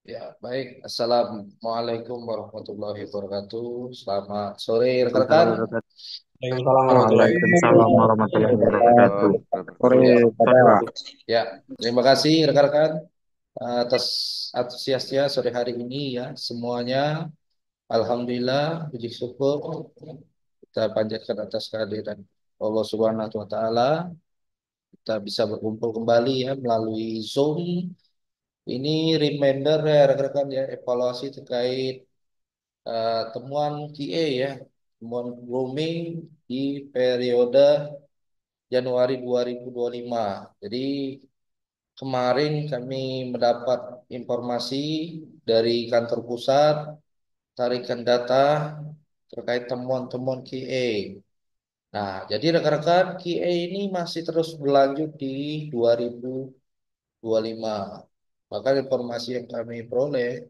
Ya, baik. Assalamualaikum warahmatullahi wabarakatuh. Selamat sore, rekan-rekan. Waalaikumsalam warahmatullahi Waalaikumsalam warahmatullahi wabarakatuh. Sore, Ya, Bapak. ya. Terima kasih, rekan-rekan, atas antusiasnya sore hari ini ya. Semuanya, alhamdulillah, puji syukur kita panjatkan atas kehadiran Allah Subhanahu wa taala. Kita bisa berkumpul kembali ya melalui Zoom. Ini reminder ya, rekan-rekan ya, evaluasi terkait temuan QA ya, temuan grooming di periode Januari 2025. Jadi kemarin kami mendapat informasi dari kantor pusat, tarikan data terkait temuan-temuan QA. Nah, jadi rekan-rekan QA ini masih terus berlanjut di 2025. Bahkan informasi yang kami peroleh,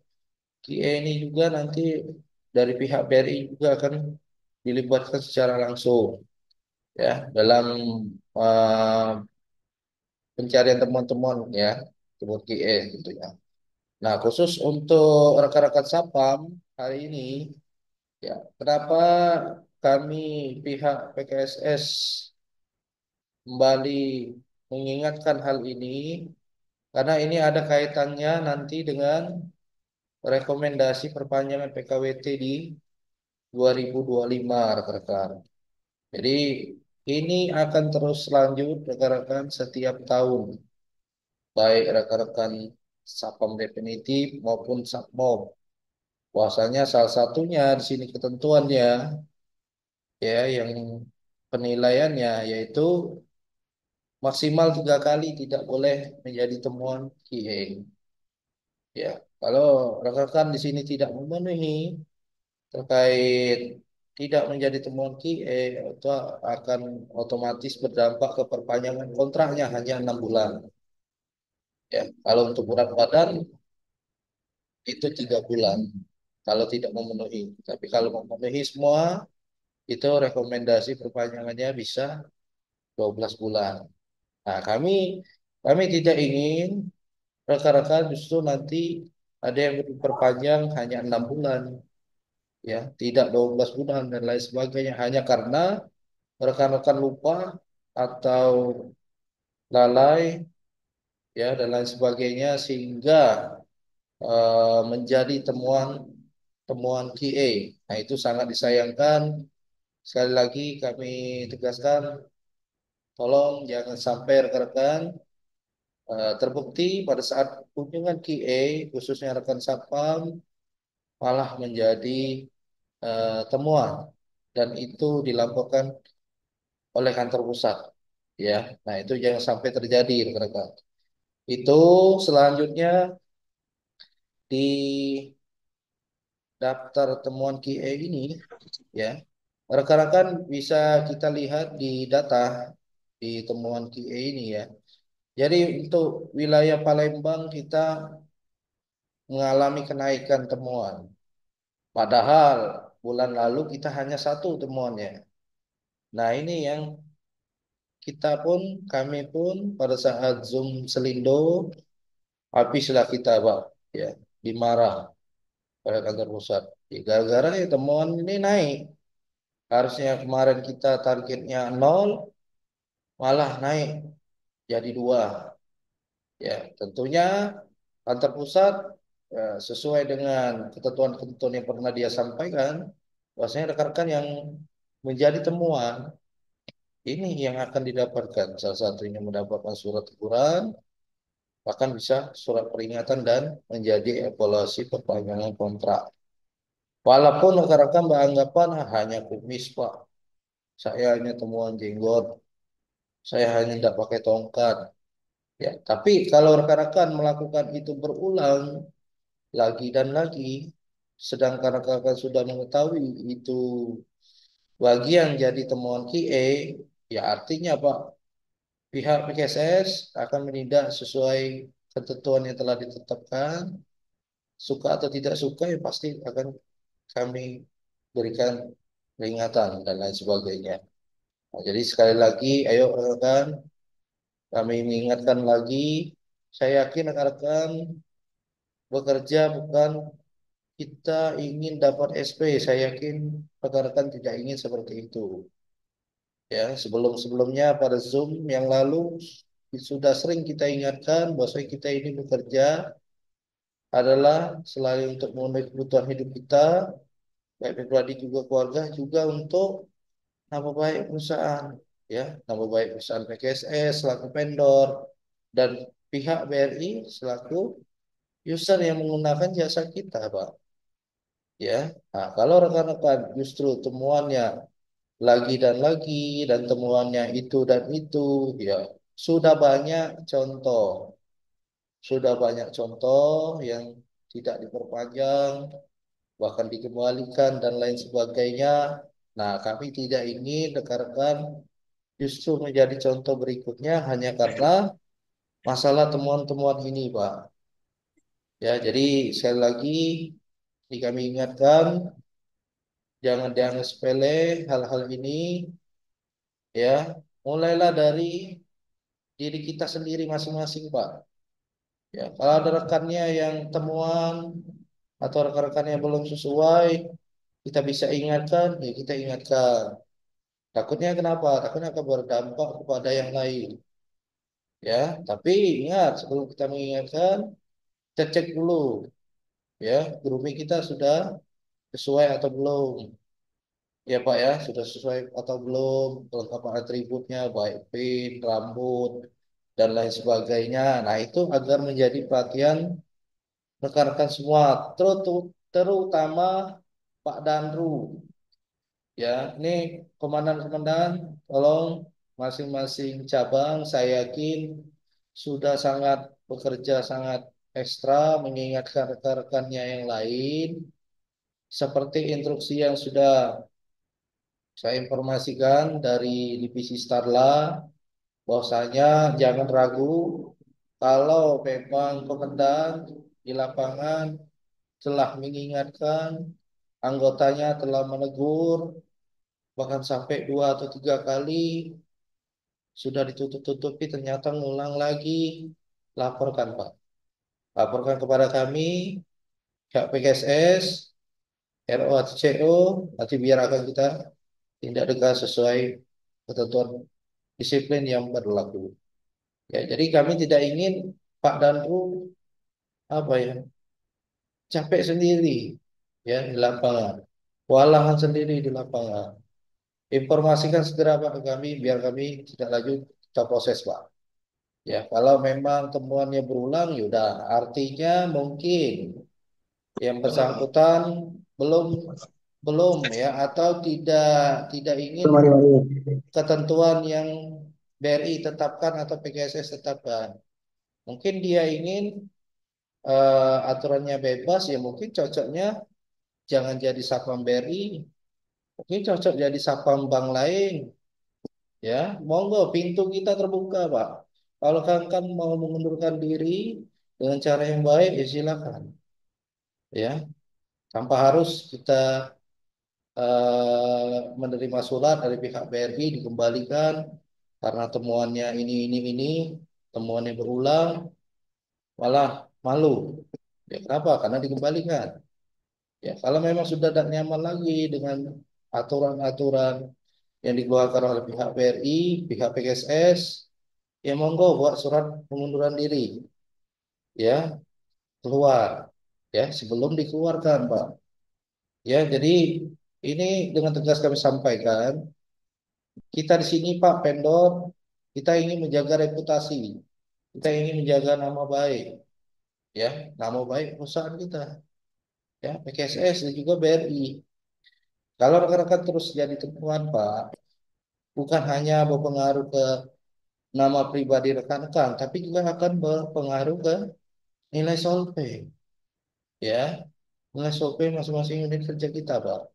QA ini juga nanti dari pihak BRI juga akan dilibatkan secara langsung ya dalam eh, pencarian temuan-temuan ya temuan QA gitu ya. Nah, khusus untuk rekan-rekan Sapam hari ini ya, kenapa kami pihak PKSS kembali mengingatkan hal ini karena ini ada kaitannya nanti dengan rekomendasi perpanjangan PKWT di 2025 rekan-rekan. Jadi ini akan terus lanjut rekan-rekan setiap tahun, baik rekan-rekan Sapam definitif maupun Sapmob. Bahwasanya salah satunya di sini ketentuannya ya yang penilaiannya yaitu maksimal 3 kali tidak boleh menjadi temuan QA. Ya, kalau rekan-rekan di sini tidak memenuhi terkait tidak menjadi temuan QA itu akan otomatis berdampak ke perpanjangan kontraknya hanya 6 bulan. Ya, kalau untuk berat badan itu 3 bulan. Kalau tidak memenuhi, tapi kalau memenuhi semua itu rekomendasi perpanjangannya bisa 12 bulan. Nah, kami tidak ingin rekan-rekan justru nanti ada yang diperpanjang hanya 6 bulan, ya, tidak 12 bulan dan lain sebagainya hanya karena rekan-rekan lupa atau lalai ya dan lain sebagainya sehingga menjadi temuan temuan QA. Nah, itu sangat disayangkan. Sekali lagi kami tegaskan, tolong jangan sampai rekan-rekan terbukti pada saat kunjungan QA, khususnya rekan Satpam, malah menjadi temuan dan itu dilaporkan oleh kantor pusat. Ya, nah itu jangan sampai terjadi rekan-rekan. Itu selanjutnya di daftar temuan QA ini, ya, rekan-rekan bisa kita lihat di data di temuan QA ini ya. Jadi untuk wilayah Palembang kita mengalami kenaikan temuan. Padahal bulan lalu kita hanya satu temuannya. Nah, ini yang kami pun pada saat Zoom Selindo, habislah kita, Pak, ya, dimarah pada kantor pusat. Ya, gara-gara ya temuan ini naik. Harusnya kemarin kita targetnya nol, malah naik jadi 2. Ya, tentunya kantor pusat ya, sesuai dengan ketentuan-ketentuan yang pernah dia sampaikan, bahwasanya rekan-rekan yang menjadi temuan ini yang akan didapatkan. Salah satunya mendapatkan surat teguran, bahkan bisa surat peringatan dan menjadi evaluasi perpanjangan kontrak. Walaupun rekan-rekan beranggapan hanya kumis, Pak. Saya hanya temuan jenggot. Saya hanya tidak pakai tongkat. Ya, tapi kalau rekan-rekan melakukan itu berulang lagi dan lagi, sedangkan rekan-rekan sudah mengetahui itu bagian jadi temuan QA, ya artinya Pak, pihak PKSS akan menindak sesuai ketentuan yang telah ditetapkan. Suka atau tidak suka ya pasti akan kami berikan peringatan dan lain sebagainya. Nah, jadi sekali lagi, ayo rekan-rekan, kami mengingatkan lagi, saya yakin rekan-rekan bekerja bukan kita ingin dapat SP. Saya yakin rekan-rekan tidak ingin seperti itu. Ya, sebelum-sebelumnya pada Zoom yang lalu sudah sering kita ingatkan bahwa kita ini bekerja adalah selain untuk memenuhi kebutuhan hidup kita, baik pribadi juga keluarga, juga untuk nama baik perusahaan, ya, nama baik perusahaan PKSS selaku vendor dan pihak BRI selaku user yang menggunakan jasa kita, Pak. Ya, nah, kalau rekan-rekan justru temuannya lagi dan lagi dan temuannya itu dan itu, ya sudah banyak contoh, sudah banyak contoh yang tidak diperpanjang, bahkan dikembalikan dan lain sebagainya. Nah, kami tidak ingin rekan-rekan justru menjadi contoh berikutnya hanya karena masalah temuan-temuan ini, Pak. Ya, jadi sekali lagi kami ingatkan jangan dianggap sepele hal-hal ini, ya. Mulailah dari diri kita sendiri masing-masing, Pak. Ya, kalau ada rekannya yang temuan atau rekan-rekan yang belum sesuai, kita bisa ingatkan, ya kita ingatkan. Takutnya kenapa? Takutnya akan berdampak kepada yang lain. Ya, tapi ingat sebelum kita mengingatkan, kita cek dulu, ya, grooming kita sudah sesuai atau belum. Ya Pak ya, sudah sesuai atau belum kelengkapan atributnya, baik pin, rambut, dan lain sebagainya. Nah, itu agar menjadi perhatian rekan-rekan semua, terutama Pak Danru. Ya, ini komandan-komandan, tolong masing-masing cabang, saya yakin sudah sangat bekerja sangat ekstra mengingatkan rekan-rekannya yang lain, seperti instruksi yang sudah saya informasikan dari Divisi Starla, bahwasanya jangan ragu kalau memang komandan di lapangan telah mengingatkan, anggotanya telah menegur, bahkan sampai 2 atau 3 kali sudah ditutup-tutupi ternyata ngulang lagi, laporkan Pak. Laporkan kepada kami, pihak PKSS, RO atau CO, nanti biar akan kita tindak tegas sesuai ketentuan disiplin yang berlaku. Ya, jadi kami tidak ingin Pak Danru apa ya capek sendiri ya di lapangan, kewalahan sendiri di lapangan. Informasikan segera Pak ke kami biar kami tidak lanjut kita proses Pak. Ya, kalau memang temuannya berulang, yaudah artinya mungkin yang bersangkutan belum belum ya atau tidak ingin Mari, mari. ketentuan yang BRI tetapkan atau PKSS tetapkan. Mungkin dia ingin aturannya bebas ya mungkin cocoknya jangan jadi satpam BRI, mungkin cocok jadi satpam bank lain ya. Monggo pintu kita terbuka Pak. Kalau kan mau mengundurkan diri dengan cara yang baik ya silakan ya. Tanpa harus kita menerima surat dari pihak BRI dikembalikan karena temuannya ini temuannya berulang malah malu. Ya kenapa? Karena dikembalikan. Ya, kalau memang sudah tidak nyaman lagi dengan aturan-aturan yang dikeluarkan oleh pihak BRI, pihak PKSS, ya monggo buat surat pengunduran diri, ya keluar, ya sebelum dikeluarkan, Pak. Ya, jadi ini dengan tegas kami sampaikan, kita di sini, Pak vendor, kita ingin menjaga reputasi, kita ingin menjaga nama baik, ya nama baik perusahaan kita, ya PKSS dan juga BRI. Kalau rekan-rekan terus jadi temuan, Pak, bukan hanya berpengaruh ke nama pribadi rekan-rekan, tapi juga akan berpengaruh ke nilai solvay, ya, nilai solvay masing-masing unit kerja kita, Pak.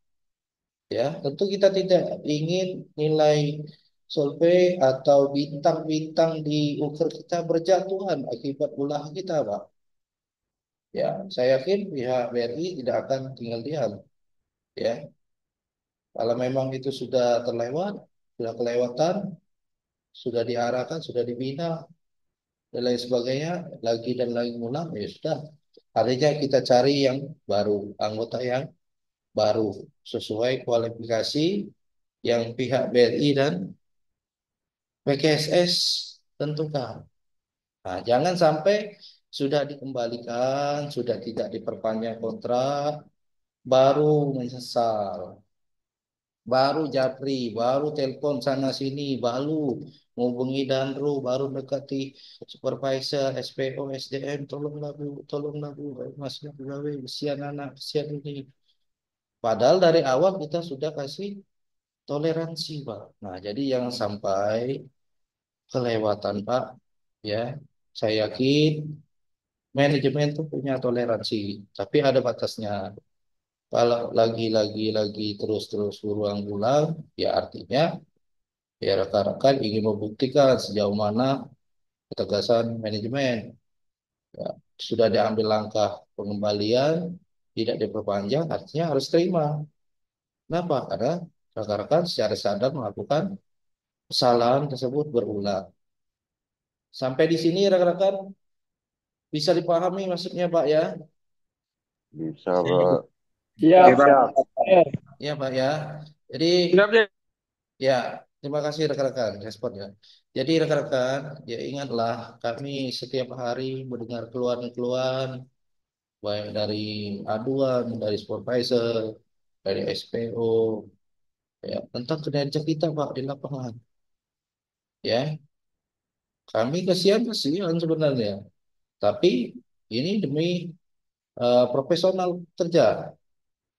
Ya, tentu kita tidak ingin nilai solvay atau bintang-bintang di ukur kita berjatuhan akibat ulah kita, Pak. Ya, saya yakin pihak BRI tidak akan tinggal diam, ya. Kalau memang itu sudah terlewat, sudah kelewatan, sudah diarahkan, sudah dibina, dan lain sebagainya, lagi dan lagi ngulang, ya sudah. Artinya kita cari yang baru, anggota yang baru sesuai kualifikasi yang pihak BRI dan PKSS tentukan. Nah, jangan sampai sudah dikembalikan, sudah tidak diperpanjang kontrak, baru menyesal, baru japri, baru telepon sana sini, baru menghubungi Danru, baru dekati supervisor, SPO, SDM, tolonglah bu, masih pegawai, kesian anak, kesian ini. Padahal dari awal kita sudah kasih toleransi, Pak. Nah, jadi jangan sampai kelewatan, Pak. Ya, saya yakin manajemen tuh punya toleransi, tapi ada batasnya. Kalau lagi terus-terus berulang-ulang, ya artinya ya rekan-rekan ingin membuktikan sejauh mana ketegasan manajemen. Ya, sudah diambil langkah pengembalian, tidak diperpanjang, artinya harus terima. Kenapa? Karena rekan-rekan secara sadar melakukan kesalahan tersebut berulang. Sampai di sini rekan-rekan bisa dipahami maksudnya Pak ya? Bisa, Pak. Siap, Oke, Bang. siap. Ya Pak ya. Jadi Siap, deh. ya, terima kasih rekan-rekan responnya. Jadi rekan-rekan, ya ingatlah kami setiap hari mendengar keluhan-keluhan baik dari aduan, dari supervisor, dari SPO, ya tentang kinerja kita Pak di lapangan. Ya, kami kasihan sebenarnya, tapi ini demi profesional kerja,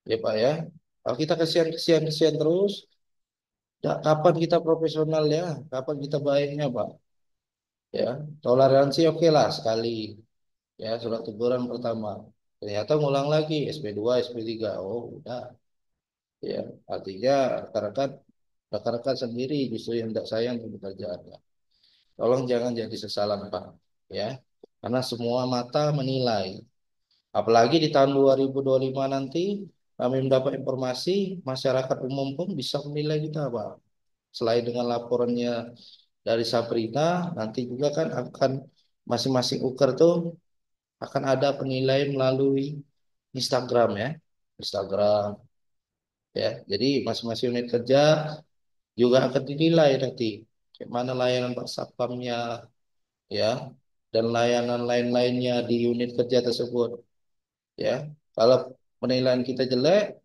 ya Pak ya. Kalau kita kasihan terus, ya, kapan kita profesional ya? Kapan kita baiknya Pak? Ya, toleransi oke lah sekali. Ya, surat teguran pertama. Ternyata ngulang lagi SP2, SP3. Oh, udah. Ya, artinya rekan-rekan sendiri justru yang tidak sayang dengan pekerjaannya. Tolong jangan jadi sesalan, Pak. Ya, karena semua mata menilai. Apalagi di tahun 2025 nanti kami mendapat informasi masyarakat umum pun bisa menilai kita, Pak. Selain dengan laporannya dari Sabrina, nanti juga kan akan masing-masing uker tuh akan ada penilaian melalui Instagram ya. Instagram ya. Jadi masing-masing unit kerja juga akan dinilai nanti. Kayak mana layanan Pak Satpamnya ya dan layanan lain-lainnya di unit kerja tersebut ya. Kalau penilaian kita jelek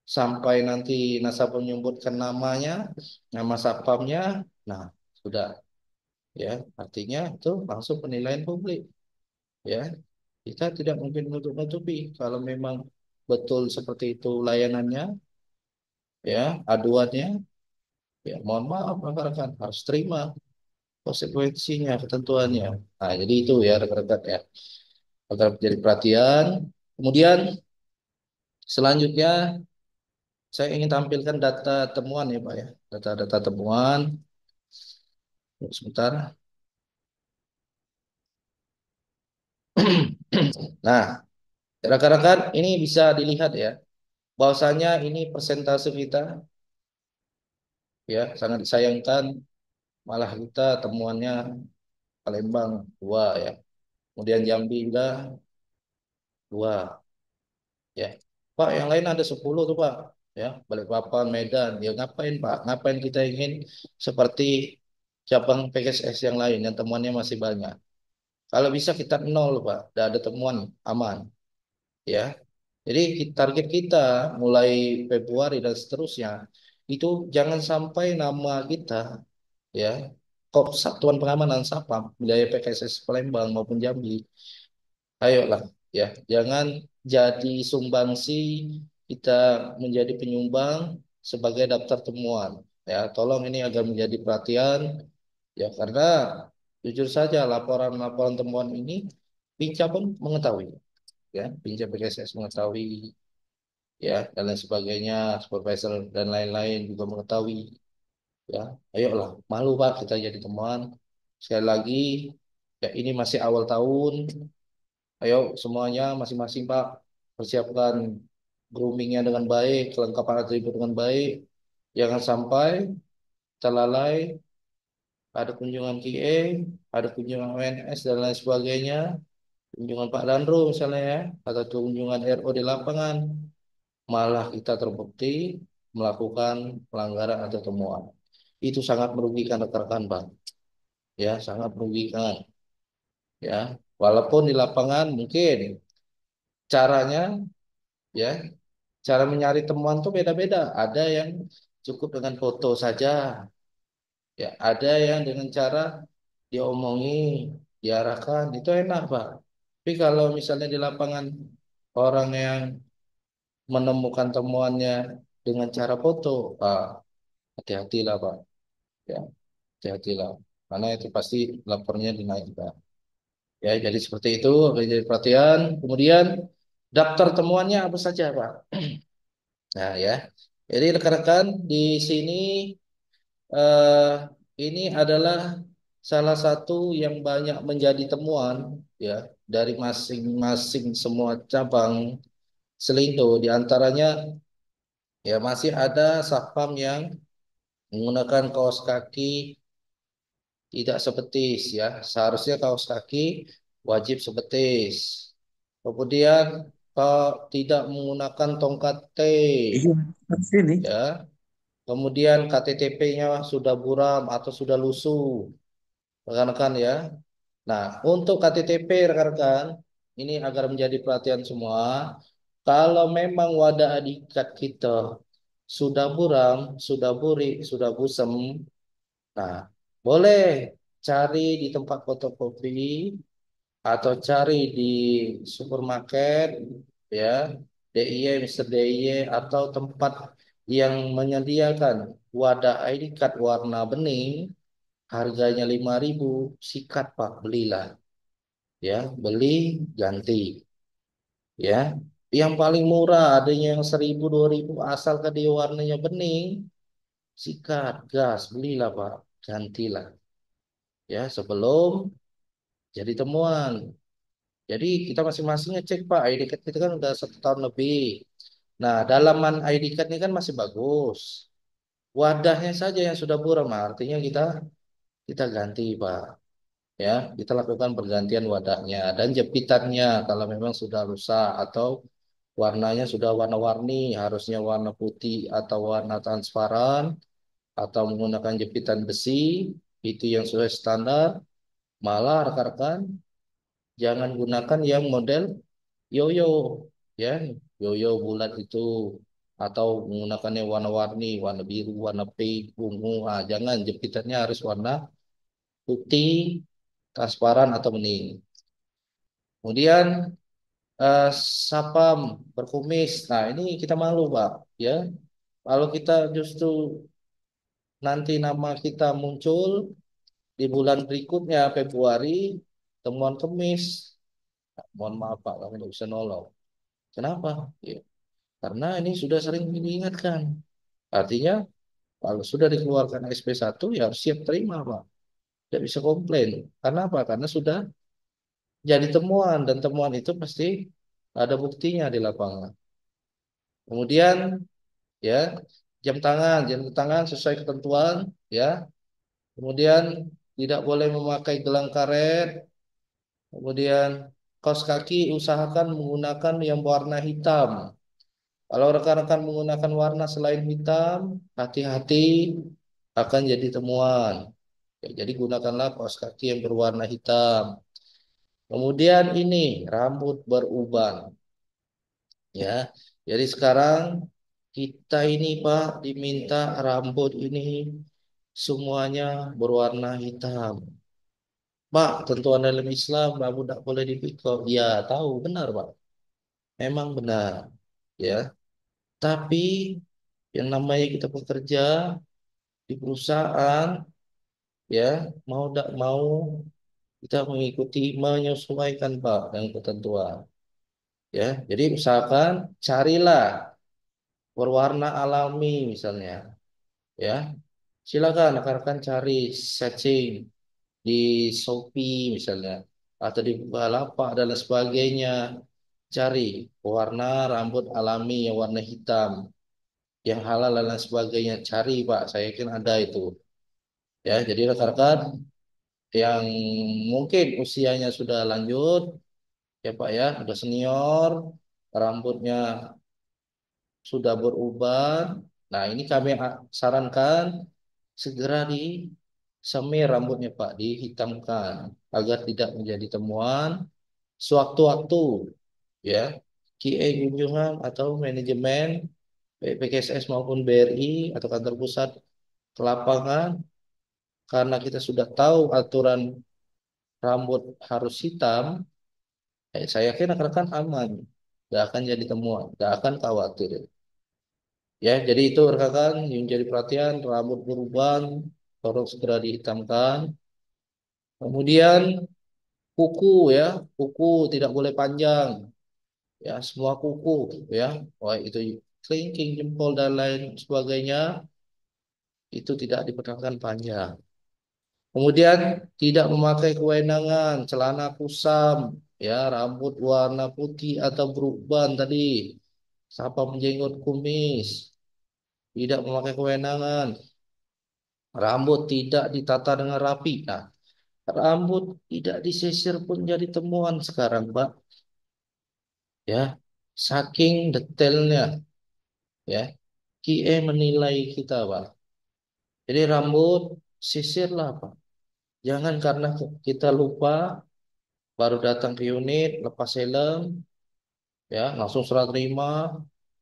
sampai nanti nasabah menyebutkan namanya, nama satpamnya, nah sudah ya. Artinya itu langsung penilaian publik ya. Kita tidak mungkin menutup-nutupi kalau memang betul seperti itu layanannya, ya, aduannya, ya mohon maaf rekan-rekan harus terima konsekuensinya, ketentuannya. Nah, jadi itu ya rekan-rekan ya, agar menjadi perhatian. Kemudian selanjutnya saya ingin tampilkan data temuan ya Pak ya, data-data temuan. Sebentar. Nah, rekan-rekan ini bisa dilihat ya, bahwasanya ini persentase kita ya sangat disayangkan malah kita temuannya Palembang 2 ya. Kemudian Jambi juga 2 ya. Pak, yang lain ada 10 tuh Pak. Ya, Balikpapan, Medan. Ya ngapain Pak? Ngapain kita ingin seperti cabang PKSS yang lain yang temuannya masih banyak. Kalau bisa kita nol Pak, tidak ada temuan aman. Ya, jadi target kita mulai Februari dan seterusnya itu jangan sampai nama kita ya kok Satuan Pengamanan SAPAM wilayah PKSS Palembang maupun Jambi. Ayolah ya, jangan jadi sumbangsi kita menjadi penyumbang sebagai daftar temuan. Ya, tolong ini agar menjadi perhatian ya karena jujur saja laporan-laporan temuan ini Pinca pun mengetahui ya, Pinca PKSS mengetahui ya dan lain sebagainya, supervisor dan lain-lain juga mengetahui ya. Ayolah, malu Pak kita jadi temuan. Sekali lagi ya ini masih awal tahun. Ayo semuanya masing-masing Pak persiapkan groomingnya dengan baik, kelengkapan atribut dengan baik. Jangan sampai kita lalai, ada kunjungan QA, ada kunjungan ONS dan lain sebagainya. kunjungan Pak Danru misalnya ya, atau kunjungan RO di lapangan, malah kita terbukti melakukan pelanggaran atau temuan. Itu sangat merugikan rekan-rekan, Bang. Ya, sangat merugikan. Ya, walaupun di lapangan mungkin caranya, ya, cara mencari temuan tuh beda-beda. Ada yang cukup dengan foto saja, ya, ada yang dengan cara diomongi, diarahkan, itu enak, Pak. Tapi kalau misalnya di lapangan orang yang menemukan temuannya dengan cara foto, hati-hatilah, Pak. Ya, hati-hatilah. Karena itu pasti lapornya dinaikkan. Ya, jadi seperti itu, jadi perhatian. Kemudian daftar temuannya apa saja, Pak? Nah, ya. Jadi rekan-rekan di sini eh, ini adalah salah satu yang banyak menjadi temuan ya dari masing-masing semua cabang Selindo. Di antaranya ya masih ada satpam yang menggunakan kaos kaki tidak sebetis ya. Seharusnya kaos kaki wajib sebetis. Kemudian tidak menggunakan tongkat T Iya, sini. ya. Kemudian KTP-nya sudah buram atau sudah lusuh, rekan-rekan ya. Nah, untuk KTP rekan-rekan, ini agar menjadi perhatian semua. Kalau memang wadah adikat kita sudah buram, sudah burik, sudah busem, nah boleh cari di tempat fotokopi atau cari di supermarket ya, DIY, Mister DIY atau tempat yang menyediakan wadah ID card warna bening, harganya 5.000, sikat Pak, belilah ya, beli ganti ya. Yang paling murah adanya yang 1.000 2.000 asalkan dia warnanya bening, sikat gas belilah Pak, gantilah ya sebelum jadi temuan. Jadi kita masing-masing ngecek Pak, ID card kita kan udah 1 tahun lebih. Nah, dalaman ID card ini kan masih bagus. Wadahnya saja yang sudah buram, artinya kita ganti Pak. Ya, kita lakukan pergantian wadahnya dan jepitannya kalau memang sudah rusak atau warnanya sudah warna-warni, harusnya warna putih atau warna transparan atau menggunakan jepitan besi, itu yang sesuai standar. Malah rekan-rekan jangan gunakan yang model yoyo, ya, yoyo bulat itu atau menggunakannya warna-warni, warna biru, warna pink, ungu. Jangan jepitannya harus warna putih, transparan atau bening. Kemudian eh, sapam berkumis. Nah, ini kita malu, Pak, ya. Kalau kita justru nanti nama kita muncul di bulan berikutnya Februari temuan kemis, mohon maaf Pak, kami tidak bisa nolong. Kenapa? Ya, karena ini sudah sering diingatkan. Artinya kalau sudah dikeluarkan SP1 ya harus siap terima Pak. Tidak bisa komplain. Karena apa? Karena sudah jadi temuan dan temuan itu pasti ada buktinya di lapangan. Kemudian ya jam tangan sesuai ketentuan ya. Kemudian tidak boleh memakai gelang karet. Kemudian kaos kaki usahakan menggunakan yang warna hitam. Kalau rekan-rekan menggunakan warna selain hitam, hati-hati akan jadi temuan. Ya, jadi gunakanlah kaos kaki yang berwarna hitam. Kemudian ini rambut beruban, ya. Jadi sekarang kita ini Pak diminta rambut ini semuanya berwarna hitam. Pak, tentuan dalam Islam rambut tidak boleh dipikul. Ya, tahu benar Pak. Memang benar, ya. Tapi yang namanya kita bekerja di perusahaan, ya, mau tidak mau kita mengikuti menyesuaikan Pak dengan ketentuan. Ya, jadi usahakan carilah berwarna alami misalnya. Ya, silakan rekan-rekan cari searching di Shopee misalnya atau di Bukalapak dan lain sebagainya. Cari warna rambut alami yang warna hitam, yang halal dan lain sebagainya. Cari Pak, saya yakin ada itu. Ya, jadi rekan-rekan yang mungkin usianya sudah lanjut, ya Pak ya, udah senior, rambutnya sudah beruban. Nah, ini kami sarankan segera disemir rambutnya Pak, dihitamkan agar tidak menjadi temuan sewaktu-waktu ya. QA kunjungan atau manajemen baik PKSS maupun BRI atau kantor pusat ke lapangan karena kita sudah tahu aturan rambut harus hitam, saya yakin rekan-rekan aman, tidak akan jadi temuan, tidak akan khawatir. Ya, jadi itu rekan-rekan yang jadi perhatian, rambut berubah, tolong segera dihitamkan. Kemudian kuku ya, kuku tidak boleh panjang, ya semua kuku ya, wah itu kelingking, jempol dan lain sebagainya itu tidak diperkenankan panjang. Kemudian tidak memakai kewenangan, celana kusam, ya rambut warna putih atau beruban tadi, sapam jenggot kumis, tidak memakai kewenangan, rambut tidak ditata dengan rapi. Nah, rambut tidak disisir pun jadi temuan sekarang, Pak. Ya, saking detailnya, ya. QE menilai kita, Pak. Jadi rambut sisirlah, Pak. Jangan karena kita lupa baru datang ke unit, lepas helm, ya langsung serah terima,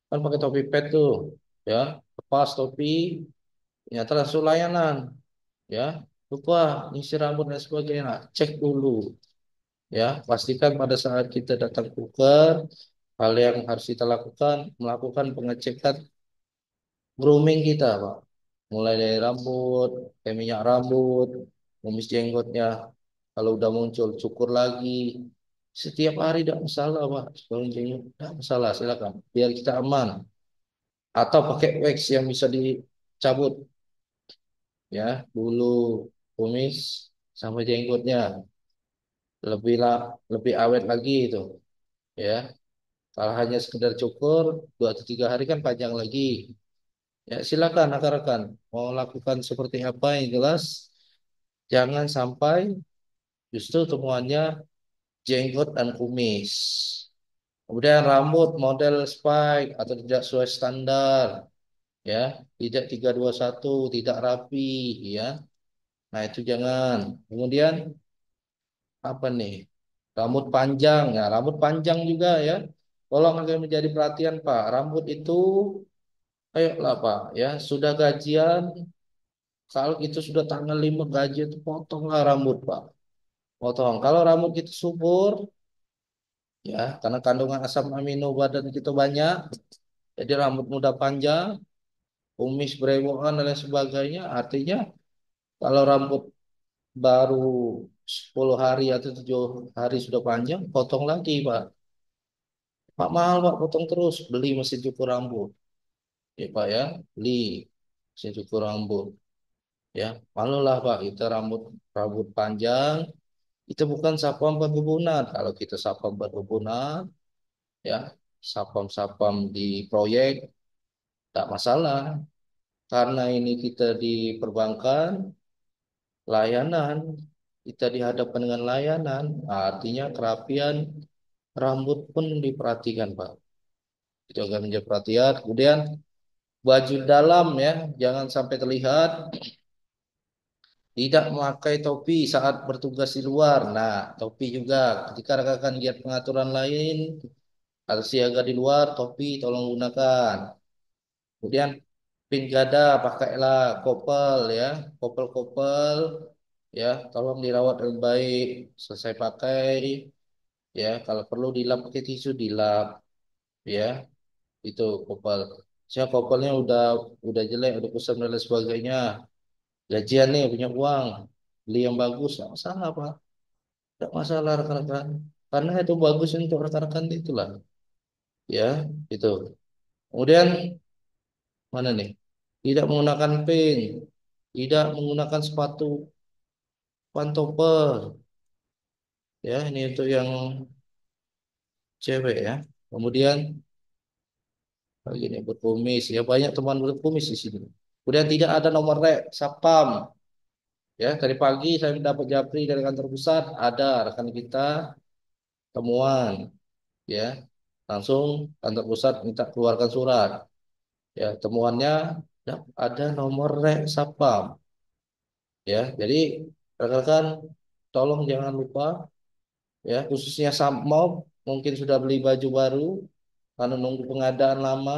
kan pakai topi pet tuh, ya lepas topi, ternyata langsung layanan, ya lupa ngisi rambut dan sebagainya. Nah, cek dulu. Ya, pastikan pada saat kita datang tuker, hal yang harus kita lakukan, melakukan pengecekan grooming kita, Pak. Mulai dari rambut, kayak minyak rambut, kumis jenggotnya. Kalau udah muncul, cukur lagi. Setiap hari tidak masalah, Pak. Kalau jenggot, tidak masalah, silakan. Biar kita aman. Atau pakai wax yang bisa dicabut, ya, bulu, kumis, sampai jenggotnya. Lebih lah, lebih awet lagi itu, ya. Kalau hanya sekedar cukur 2 atau 3 hari kan panjang lagi. Ya silakan rekan-rekan mau lakukan seperti apa yang jelas jangan sampai justru temuannya jenggot dan kumis. Kemudian rambut model spike atau tidak sesuai standar, ya tidak 321, tidak rapi, ya. Nah itu jangan. Kemudian apa nih? Rambut panjang, ya rambut panjang juga ya. Tolong agar menjadi perhatian Pak. Rambut itu ayolah Pak ya, sudah gajian, kalau itu sudah tanggal 5 gaji itu potonglah rambut Pak. Potong. Kalau rambut kita subur, ya karena kandungan asam amino badan kita banyak, jadi rambut muda panjang, kumis berewokan dan lain sebagainya. Artinya kalau rambut baru 10 hari atau 7 hari sudah panjang, potong lagi Pak. Pak mahal Pak, potong terus. Beli mesin cukur rambut. Ya Pak ya, beli mesin cukur rambut. Ya, malulah Pak, kita rambut rambut panjang. Itu bukan sapam perkebunan. Kalau kita sapam perkebunan, ya, sapam-sapam di proyek, tak masalah. Karena ini kita di perbankan, layanan, kita dihadapkan dengan layanan, artinya kerapian rambut pun diperhatikan, Pak. Itu akan menjadi perhatian. Kemudian baju dalam ya, jangan sampai terlihat. Tidak memakai topi saat bertugas di luar. Nah, topi juga. Ketika rekan-rekan lihat pengaturan lain, kalau siaga di luar, topi tolong gunakan. Kemudian pin gada pakailah kopel ya, kopel-kopel ya, tolong dirawat dengan baik. Selesai pakai ya, kalau perlu dilap pakai tisu dilap ya, itu kopel. Saya kopelnya udah jelek, udah kusam dan lain sebagainya. Gajian nih punya uang, beli yang bagus, nggak masalah Pak, nggak masalah rekan-rekan. Karena itu bagus untuk rekan-rekan itulah, ya itu. Kemudian mana nih? Tidak menggunakan pin, tidak menggunakan sepatu pantopel. Ya, ini untuk yang cewek ya. Kemudian lagi ini berkumis, ya banyak teman berkumis di sini. Kemudian tidak ada nomor rek, sapam. Ya, tadi pagi saya mendapat japri dari kantor pusat, ada rekan kita temuan, ya, langsung kantor pusat minta keluarkan surat, ya, temuannya ya, ada nomor rek Sapam, ya, jadi rekan-rekan tolong jangan lupa, ya, khususnya mau mungkin sudah beli baju baru karena nunggu pengadaan lama,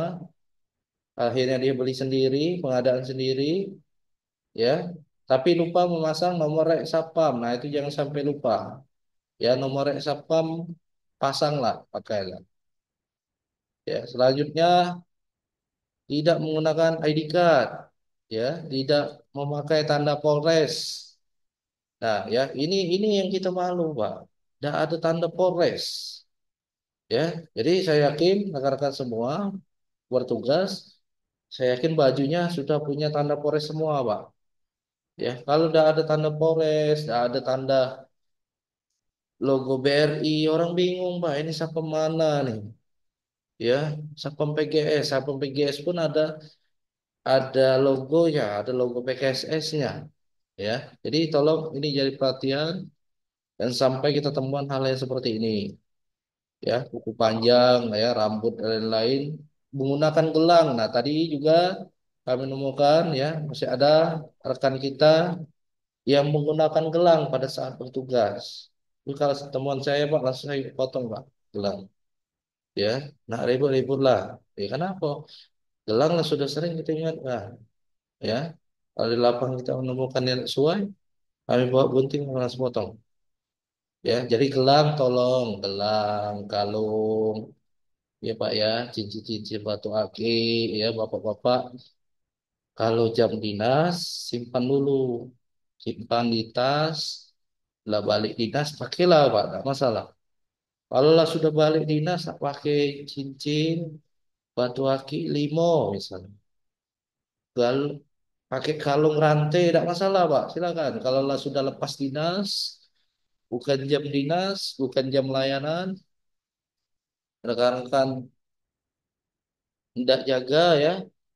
akhirnya dia beli sendiri, pengadaan sendiri, ya, tapi lupa memasang nomor rek Sapam. Nah, itu jangan sampai lupa. Ya, nomor rek Sapam pasanglah, pakailah. Ya, selanjutnya tidak menggunakan ID card, ya, tidak memakai tanda Polres. Nah, ya, ini yang kita malu, Pak. Tidak ada tanda Polres, ya. Jadi saya yakin rekan-rekan semua bertugas, saya yakin bajunya sudah punya tanda Polres semua, Pak. Ya, kalau tidak ada tanda Polres, tidak ada tanda logo BRI, orang bingung, Pak. Ini siapa mana nih? Ya, Satpam PGS, Satpam PGS pun ada logonya, ada logo PKSS-nya, ya. Jadi tolong ini jadi perhatian dan sampai kita temukan hal yang seperti ini, ya, kuku panjang, ya, rambut dan lain-lain menggunakan gelang. Nah, tadi juga kami menemukan, ya, masih ada rekan kita yang menggunakan gelang pada saat bertugas. Itu kalau temuan saya, Pak, langsung saya potong, Pak, gelang. Ya, nah, ribut-ribut lah. Ya, kenapa? Gelang lah sudah sering kita ingatkan, ya. Kalau di lapangan kita menemukan yang sesuai, kami bawa gunting langsung potong. Ya, jadi gelang tolong, gelang, kalung, ya Pak, ya, cincin-cincin batu akik, ya Bapak-bapak. Kalau jam dinas simpan dulu, simpan di tas. Lah balik dinas pakailah Pak, tidak masalah. Kalau lah sudah balik dinas tak pakai cincin batu akik limo misalnya. Gal pakai kalung rantai tidak masalah Pak, silakan. Kalau lah sudah lepas dinas, bukan jam dinas, bukan jam layanan, rekan-rekan tidak jaga, ya,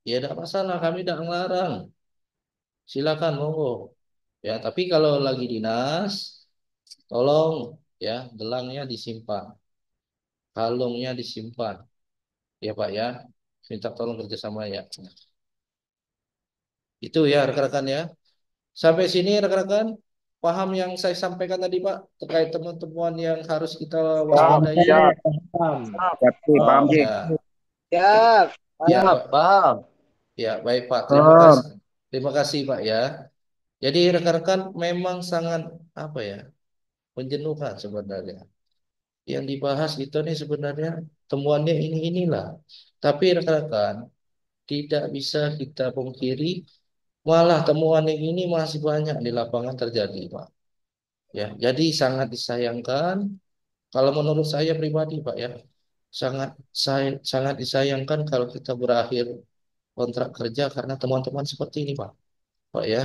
ya tidak masalah, kami tidak melarang. Silakan monggo. Ya, tapi kalau lagi dinas, tolong, ya, gelangnya disimpan, kalungnya disimpan, ya Pak, ya. Minta tolong kerjasama, ya. Itu ya rekan-rekan, ya. Sampai sini rekan-rekan paham yang saya sampaikan tadi Pak terkait teman-teman yang harus kita Siap, waspadai. siap, paham. Tapi paham Ji. Ya, Siap, ya, siap, Pak. paham. Ya, baik Pak. Terima Paham. kasih. Terima kasih Pak, ya. Jadi rekan-rekan memang sangat apa ya, menjenuhkan sebenarnya. Yang dibahas itu nih sebenarnya temuannya inilah. Tapi rekan-rekan tidak bisa kita pungkiri malah temuan yang ini masih banyak di lapangan terjadi, Pak. Ya, jadi sangat disayangkan kalau menurut saya pribadi, Pak, ya. Sangat disayangkan kalau kita berakhir kontrak kerja karena teman-teman seperti ini, Pak. Pak, ya.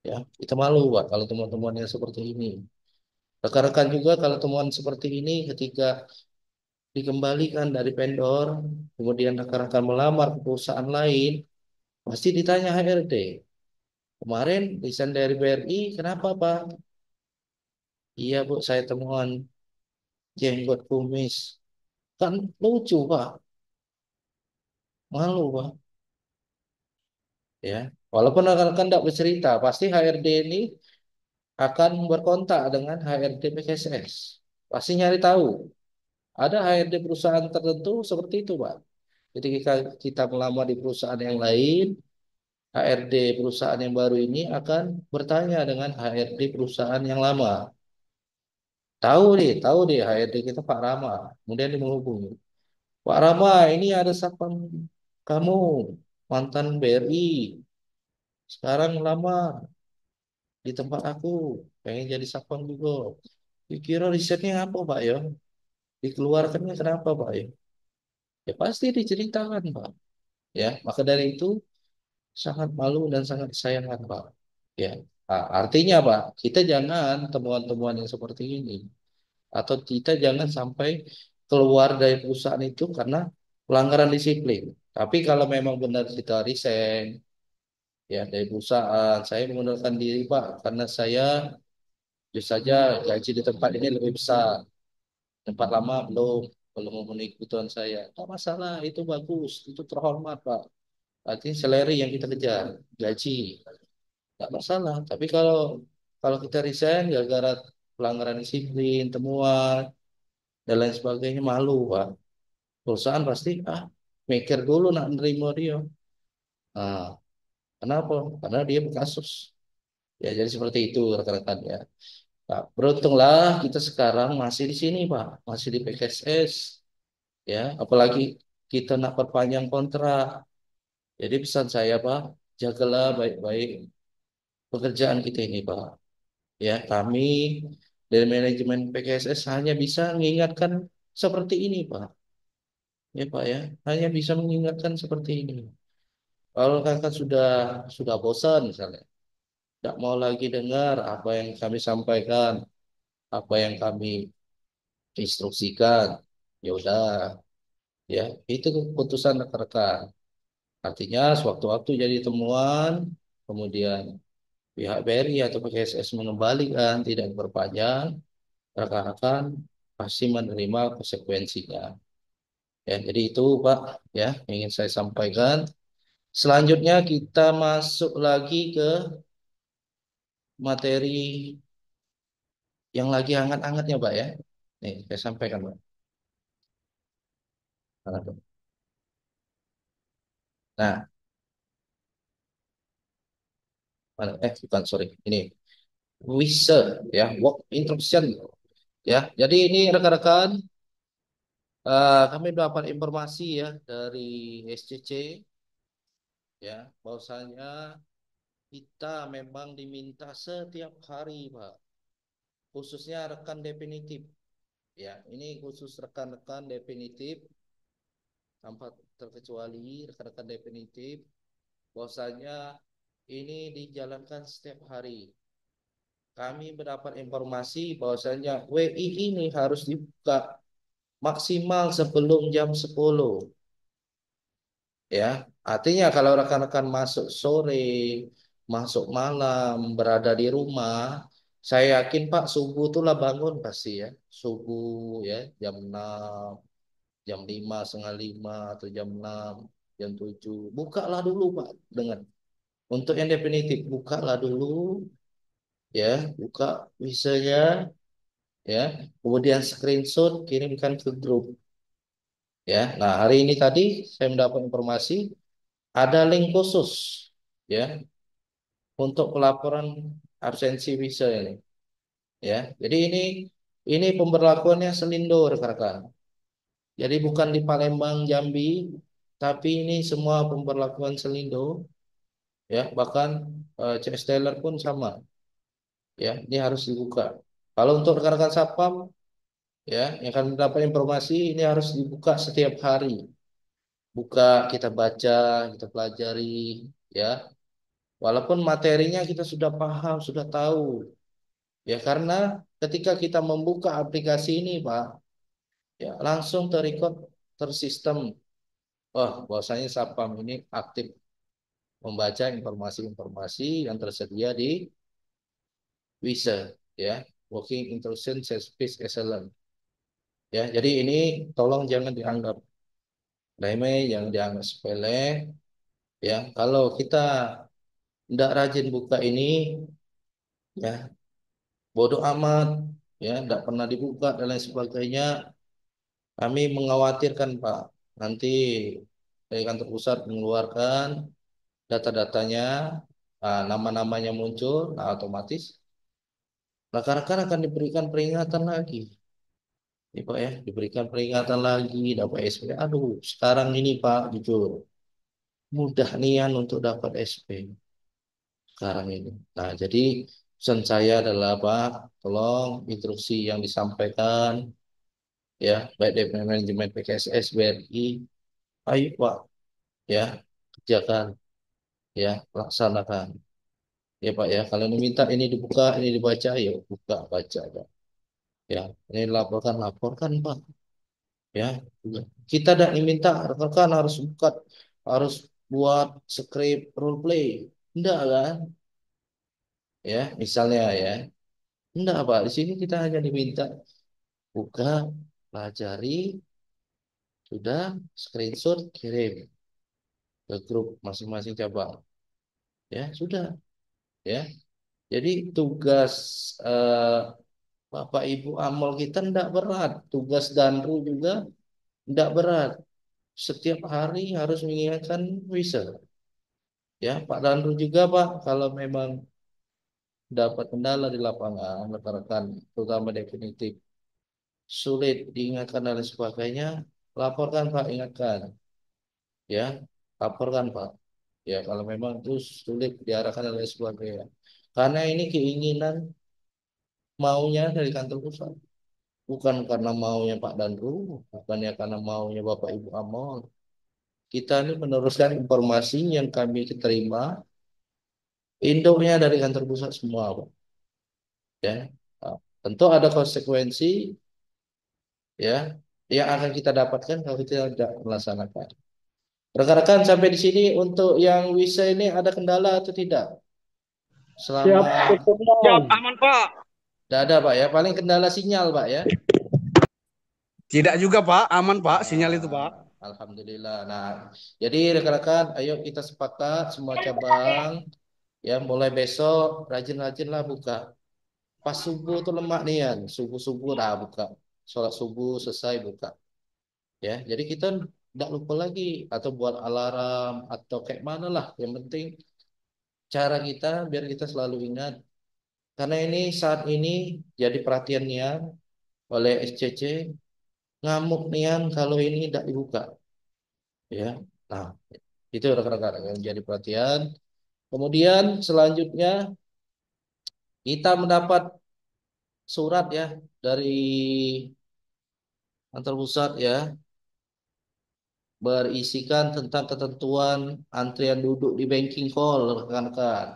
Ya, kita malu, Pak, kalau teman-teman yang seperti ini. Rekan-rekan juga kalau temuan seperti ini ketika dikembalikan dari vendor, kemudian rekan-rekan melamar ke perusahaan lain, pasti ditanya HRD. Kemarin desain dari BRI, kenapa Pak? Iya Bu, saya temuan jenggot kumis. Kan lucu Pak, malu Pak. Ya, walaupun rekan-rekan tidak bercerita, pasti HRD ini akan berkontak dengan HRD PKSS. Pasti nyari tahu. Ada HRD perusahaan tertentu seperti itu Pak. Jadi kita melamar di perusahaan yang lain, HRD perusahaan yang baru ini akan bertanya dengan HRD perusahaan yang lama. Tahu deh HRD kita Pak Rama. Kemudian dia menghubungi. Pak Rama, ini ada satpam kamu, mantan BRI. Sekarang lama di tempat aku. Pengen jadi satpam juga. Dikira risetnya apa Pak ya? Dikeluarkannya kenapa Pak ya? Ya pasti diceritakan Pak. Ya, maka dari itu sangat malu dan sangat disayangkan Pak. Ya, artinya Pak, kita jangan temuan-temuan yang seperti ini, atau kita jangan sampai keluar dari perusahaan itu karena pelanggaran disiplin. Tapi kalau memang benar kita resign, ya, dari perusahaan, saya mengundurkan diri Pak, karena saya justru saja gaji di tempat ini lebih besar. tempat lama belum memenuhi kebutuhan saya. Tak masalah, itu bagus, itu terhormat Pak. Artinya salary yang kita kejar, gaji, tak masalah. Tapi kalau kita resign gara-gara pelanggaran disiplin, temuan dan lain sebagainya, malu Pak. Perusahaan pasti mikir dulu nak nerima dia. Nah, kenapa? Karena dia berkasus. Ya, jadi seperti itu rekan-rekan ya. Nah, beruntunglah kita sekarang masih di sini, Pak. Masih di PKSS, ya. Apalagi kita nak perpanjang kontrak. Jadi pesan saya, Pak, jagalah baik-baik pekerjaan kita ini, Pak. Ya, kami dari manajemen PKSS hanya bisa mengingatkan seperti ini, Pak. Ya, Pak ya. Hanya bisa mengingatkan seperti ini. Kalau kakak sudah bosan misalnya, tidak mau lagi dengar apa yang kami sampaikan, apa yang kami instruksikan, ya udah, ya itu keputusan rekan-rekan. Artinya sewaktu-waktu jadi temuan, kemudian pihak BRI atau PKSS mengembalikan tidak berpanjang, rekan-rekan pasti menerima konsekuensinya. Ya, jadi itu Pak ya yang ingin saya sampaikan. Selanjutnya kita masuk lagi ke materi yang lagi hangat-hangatnya Pak ya. Nih saya sampaikan Pak. Nah, bukan sorry ini WISE ya, work instruction ya. Jadi ini rekan-rekan, kami dapat informasi ya dari SCC ya, bahwasanya kita memang diminta setiap hari, Pak, khususnya rekan definitif ya. Ini khusus rekan-rekan definitif tanpa terkecuali rekan-rekan definitif, bahwasanya ini dijalankan setiap hari. Kami mendapat informasi bahwasanya WI ini harus dibuka maksimal sebelum jam 10 ya. Artinya kalau rekan-rekan masuk sore, masuk malam, berada di rumah, saya yakin Pak subuh itulah bangun pasti ya. Subuh ya jam 6, jam 5, setengah 5 atau jam 6, jam 7. Bukalah dulu Pak dengan untuk yang definitif bukalah dulu ya, buka misalnya ya. Kemudian screenshot kirimkan ke grup ya. Nah, hari ini tadi saya mendapat informasi ada link khusus ya untuk pelaporan absensi visa ini ya. Jadi ini pemberlakuannya Selindo rekan-rekan. Jadi bukan di Palembang, Jambi, tapi ini semua pemberlakuan Selindo ya. Bahkan CS Teller pun sama ya. Ini harus dibuka. Kalau untuk rekan-rekan Sapam ya, yang akan mendapat informasi ini harus dibuka setiap hari. Buka, kita baca, kita pelajari ya. Walaupun materinya kita sudah paham, sudah tahu. Ya karena ketika kita membuka aplikasi ini, Pak, ya langsung terrecord, tersistem. Wah, bahwasanya Sapam ini aktif membaca informasi-informasi yang tersedia di WISE, ya, Working Intelligence Service Excellence. Ya, jadi ini tolong jangan dianggap remeh, jangan dianggap sepele. Ya, kalau kita tidak rajin buka ini, ya bodoh amat, ya tidak pernah dibuka dan lain sebagainya. Kami mengkhawatirkan Pak, nanti dari kantor pusat mengeluarkan data-datanya, nama-namanya muncul, nah otomatis rekan-rekan akan diberikan peringatan lagi. Ini Pak ya, diberikan peringatan lagi, dapat SP. Aduh, sekarang ini Pak, jujur, mudah nian untuk dapat SP sekarang ini. Nah, jadi pesan saya adalah Pak, tolong instruksi yang disampaikan, ya, baik dari manajemen PKSS, BRI, ayo Pak, ya, kerjakan, ya, laksanakan. Ya Pak ya, kalau diminta ini dibuka, ini dibaca, ya buka, baca Pak. Ya, ini laporkan, laporkan Pak. Ya, kita tidak diminta rekan harus buka, harus buat skrip role play. Enggak kan? Ya, misalnya ya. Enggak Pak, di sini kita hanya diminta buka, pelajari, sudah screenshot kirim ke grup masing-masing cabang. Ya, sudah, ya. Jadi tugas eh, Bapak Ibu Amol kita tidak berat, tugas Danru juga tidak berat. Setiap hari harus mengingatkan whistle. Ya, Pak Danru juga Pak, kalau memang dapat kendala di lapangan, rekan-rekan, terutama definitif, sulit diingatkan dan lain sebagainya, laporkan Pak, ingatkan. Ya, laporkan Pak. Ya, kalau memang itu sulit diarahkan dan lain sebagainya. Karena ini keinginan maunya dari kantor pusat. Bukan karena maunya Pak Danru, bukannya karena maunya Bapak Ibu Amol. Kita ini meneruskan informasi yang kami terima, induknya dari kantor pusat semua, Pak. Ya, nah, tentu ada konsekuensi ya yang akan kita dapatkan kalau kita tidak melaksanakan. Rekan-rekan sampai di sini untuk yang WISA ini ada kendala atau tidak? Siap, Selama siap, aman Pak. tidak ada Pak ya, paling kendala sinyal Pak ya. Tidak juga Pak, aman Pak, sinyal itu Pak. Ah, Alhamdulillah. Nah, jadi rekan-rekan, ayo kita sepakat semua cabang ya mulai besok rajin-rajinlah buka. Pas subuh tuh lemak nih ya, subuh-subuh dah buka. Sholat subuh selesai buka. Ya, jadi kita tidak lupa lagi atau buat alarm atau kayak mana lah. Yang penting cara kita biar kita selalu ingat. Karena ini saat ini jadi perhatian Nian oleh SCC ngamuk Nian kalau ini tidak dibuka. Ya, nah itu rekan-rekan yang jadi perhatian. Kemudian selanjutnya kita mendapat surat ya dari kantor pusat ya berisikan tentang ketentuan antrian duduk di banking call rekan-rekan.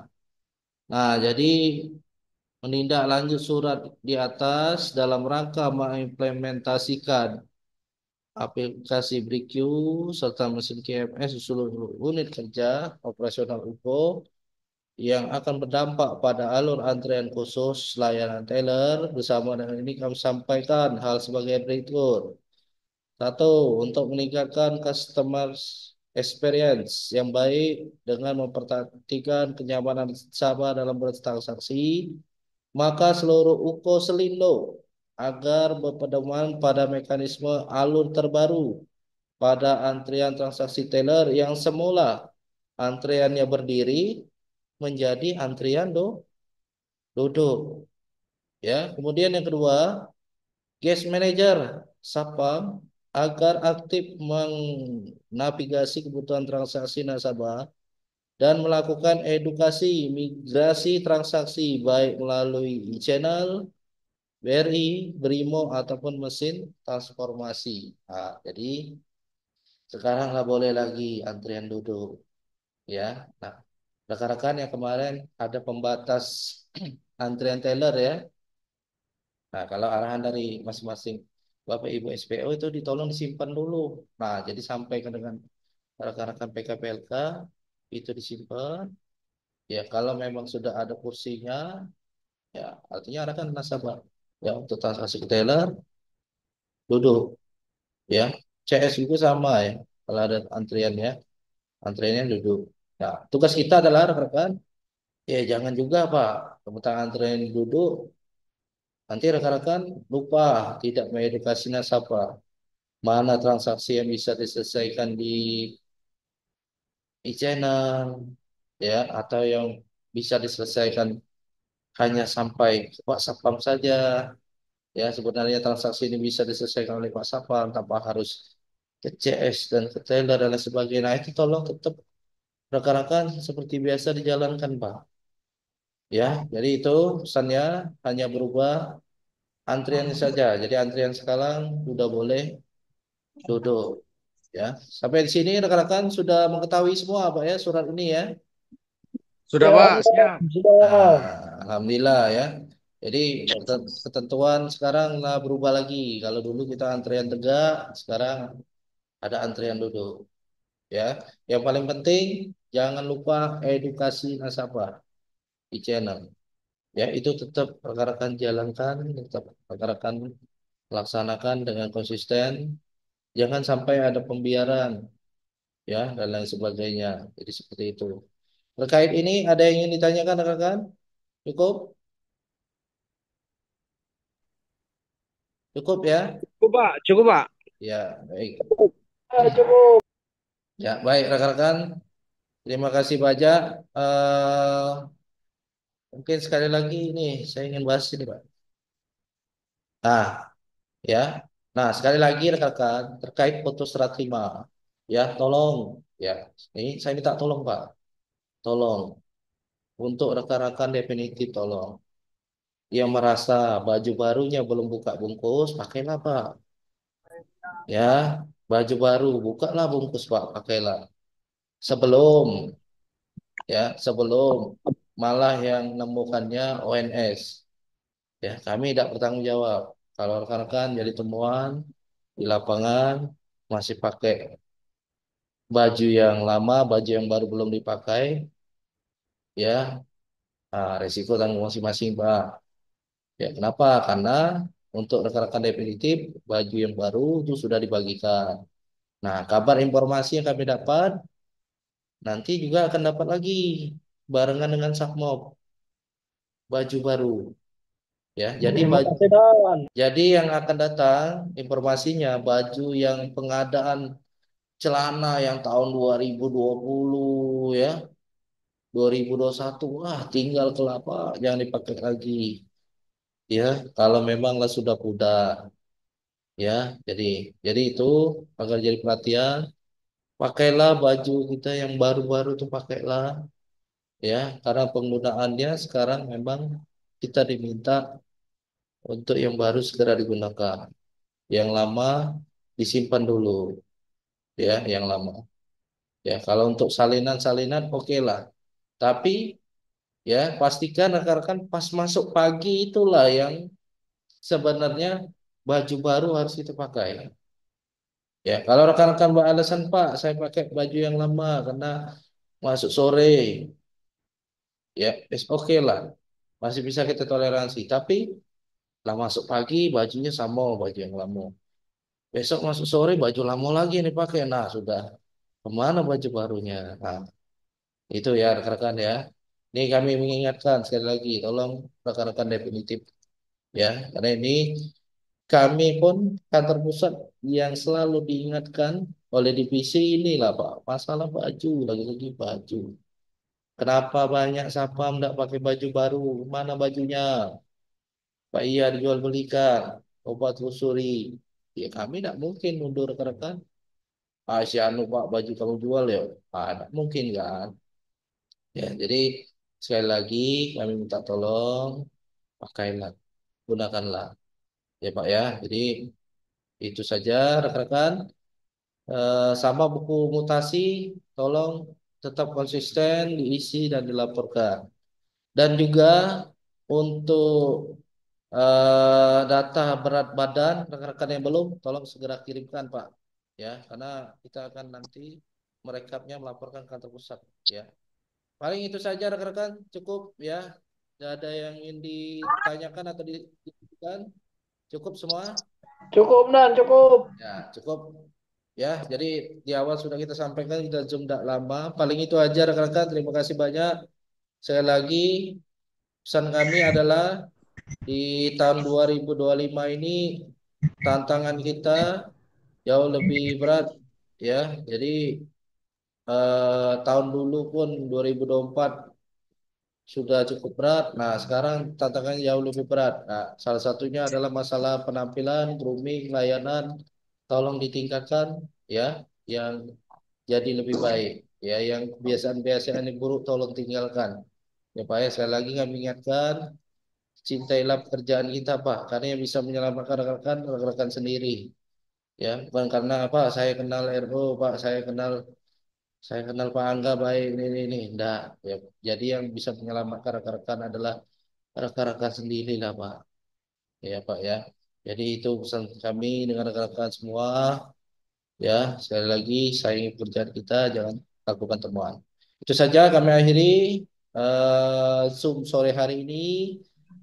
Nah, jadi menindaklanjut surat di atas dalam rangka mengimplementasikan aplikasi BRIQ serta mesin KMS di seluruh unit kerja operasional UPO yang akan berdampak pada alur antrian khusus layanan teller. Bersama dengan ini kami sampaikan hal sebagai berikut. Satu, untuk meningkatkan customer experience yang baik dengan memperhatikan kenyamanan nasabah dalam bertransaksi, maka seluruh UKO Selindo agar berpedoman pada mekanisme alur terbaru pada antrian transaksi teller yang semula antriannya berdiri menjadi antrian duduk. Ya, kemudian yang kedua, Guest Manager Sapam agar aktif menavigasi kebutuhan transaksi nasabah dan melakukan edukasi migrasi transaksi baik melalui e-channel, BRI, Brimo ataupun mesin transformasi. Nah, jadi sekarang nggak boleh lagi antrian duduk, ya. Nah, rekan-rekan yang kemarin ada pembatas antrian teller ya. Nah, kalau arahan dari masing-masing Bapak Ibu SPO itu ditolong disimpan dulu. Nah, jadi sampaikan dengan rekan-rekan PKPLK itu disimpan. Ya, kalau memang sudah ada kursinya, ya artinya arahkan nasabah. Ya, untuk transaksi teller duduk. Ya, CS juga sama ya. Kalau ada antriannya, antriannya duduk. Nah, tugas kita adalah rekan-rekan, ya jangan juga Pak, tentang antrian duduk, nanti rekan-rekan lupa tidak mengedukasi nasabah. Mana transaksi yang bisa diselesaikan di e-channel ya atau yang bisa diselesaikan hanya sampai Pak Sapam saja ya sebenarnya transaksi ini bisa diselesaikan oleh Pak Sapam tanpa harus ke CS dan ke teller dan lain sebagainya. Nah, itu tolong tetap rekan-rekan seperti biasa dijalankan Pak ya. Jadi itu pesannya hanya berubah antriannya saja. Jadi antrian sekarang sudah boleh duduk. Ya, sampai di sini rekan-rekan sudah mengetahui semua Pak ya surat ini ya. Sudah Pak, siap. Alhamdulillah ya. Jadi ketentuan sekarang lah berubah lagi. Kalau dulu kita antrian tegak, sekarang ada antrian duduk. Ya, yang paling penting jangan lupa edukasi nasabah di channel. Ya, itu tetap rekan-rekan jalankan, tetap rekan-rekan laksanakan dengan konsisten, jangan sampai ada pembiaran, ya, dan lain sebagainya. Jadi seperti itu. Terkait ini ada yang ingin ditanyakan rekan-rekan? Cukup? Cukup ya? Cukup Pak, cukup Pak. Ya, baik. Cukup. Ya, baik rekan-rekan. Terima kasih banyak. Mungkin sekali lagi ini saya ingin bahas ini, Pak. Nah, ya. Nah, sekali lagi rekan-rekan terkait putus serah terima. Ya, tolong ya. Ini saya minta tolong, Pak. Tolong untuk rekan-rekan definitif tolong. Yang merasa baju barunya belum buka bungkus, pakailah, Pak. Ya, baju baru, bukalah bungkus, Pak, pakailah. Sebelum sebelum malah yang nemukannya ONS. Ya, kami tidak bertanggung jawab. Kalau rekan-rekan jadi temuan di lapangan masih pakai baju yang lama, baju yang baru belum dipakai, ya, resiko tanggung masing-masing, Pak. Ya, kenapa? Karena untuk rekan-rekan definitif baju yang baru itu sudah dibagikan. Nah, kabar informasi yang kami dapat nanti juga akan dapat lagi barengan dengan Sakmob baju baru. Ya, jadi Terima baju kasih Don. jadi yang akan datang informasinya baju yang pengadaan celana yang tahun 2020 ya, 2021 wah tinggal kelapa jangan dipakai lagi. Ya, kalau memanglah sudah pudar ya. Jadi itu agar jadi perhatian, pakailah baju kita yang baru-baru tuh pakailah ya, karena penggunaannya sekarang memang kita diminta untuk yang baru segera digunakan. Yang lama disimpan dulu ya, yang lama. Ya, kalau untuk salinan-salinan oke lah. Tapi ya pastikan rekan-rekan pas masuk pagi itulah yang sebenarnya baju baru harus kita pakai. Ya, kalau rekan-rekan beralasan Pak, saya pakai baju yang lama karena masuk sore, ya, oke lah, masih bisa kita toleransi. Tapi lah masuk pagi bajunya sama baju yang lama. Besok masuk sore baju lama lagi yang dipakai. Nah, sudah kemana baju barunya? Nah, itu ya rekan-rekan ya. Ini kami mengingatkan sekali lagi, tolong rekan-rekan definitif ya, karena ini kami pun kantor pusat yang selalu diingatkan oleh divisi inilah Pak, masalah baju, lagi-lagi baju. Kenapa banyak sapam tidak pakai baju baru? Mana bajunya? Pak iya dijual belikan, coba telusuri. Ya kami tidak mungkin mundur rekan-rekan. Si Anu Pak baju kamu jual ya, tidak mungkin kan? Ya jadi sekali lagi kami minta tolong pakailah, gunakanlah ya Pak ya. Jadi itu saja rekan-rekan. Sama buku mutasi, tolong tetap konsisten diisi dan dilaporkan. Dan juga untuk data berat badan rekan-rekan yang belum, tolong segera kirimkan Pak. Ya, karena kita akan nanti merekapnya melaporkan ke kantor pusat. Ya, paling itu saja rekan-rekan, cukup ya. Tidak ada yang ingin ditanyakan atau diskusikan. Cukup semua. Cukup Dan, cukup. Ya, cukup. Ya, jadi di awal sudah kita sampaikan kita zoom tidak lama. Paling itu aja rekan-rekan. Terima kasih banyak. Sekali lagi pesan kami adalah di tahun 2025 ini tantangan kita jauh lebih berat ya. Jadi tahun dulu pun 2024 sudah cukup berat. Nah, sekarang tantangannya jauh lebih berat. Nah, salah satunya adalah masalah penampilan, grooming, layanan. Tolong ditingkatkan ya, yang jadi lebih baik. Ya, yang kebiasaan-kebiasaan yang buruk tolong tinggalkan. Ya Pak ya, sekali lagi kami ingatkan, cintailah pekerjaan kita Pak, karena yang bisa menyelamatkan rekan-rekan, rekan-rekan sendiri. Ya, bukan karena apa, saya kenal RO Pak, saya kenal Pak Angga baik ini. Enggak. Ya, jadi yang bisa menyelamatkan rekan-rekan adalah rekan-rekan sendiri lah Pak. Ya Pak ya. Jadi itu pesan kami dengan rekan-rekan semua. Ya, sekali lagi sayangi pekerjaan kita, jangan lakukan temuan. Itu saja kami akhiri Zoom sore hari ini.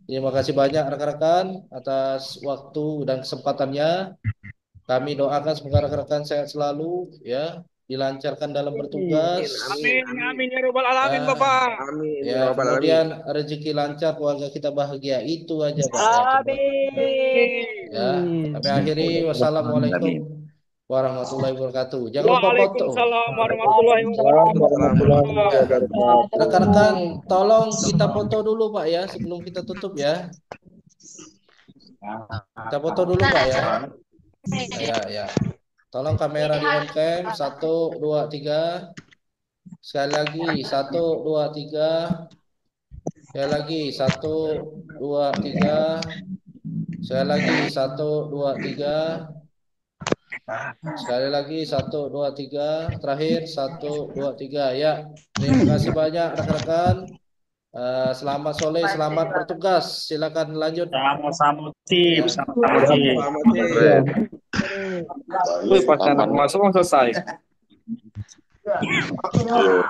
Terima kasih banyak rekan-rekan atas waktu dan kesempatannya. Kami doakan semoga rekan-rekan sehat selalu, ya, dilancarkan dalam Amin, bertugas, amin, amin ya robbal alamin ya, Bapak. Amin ya, ya rabbal alamin. kemudian rezeki lancar, keluarga kita bahagia. Itu aja, Pak, ya, coba. Ya, Amin. kami akhiri. Wassalamualaikum Amin. warahmatullahi wabarakatuh. Jangan lupa foto. Waalaikumsalam warahmatullahi wabarakatuh. Ya, Bapak. rekan-rekan, tolong kita foto dulu, Pak, ya, sebelum kita tutup, ya. Kita foto dulu, Pak, ya. Ya, ya. Tolong kamera di on cam. 1, 2, 3. Sekali lagi. 1, 2, 3. Sekali lagi. 1, 2, 3. Sekali lagi. 1, 2, 3. Sekali lagi. 1, 2, 3. Terakhir. 1, 2, 3. Ya. Terima kasih banyak rekan-rekan. Selamat sore, selamat bertugas. Silakan lanjut. Sama-sama tim, Ya. sama-sama tim. Selamat tim. Iya. Baik, Wih, pas anak aman. masuk selesai. Yo.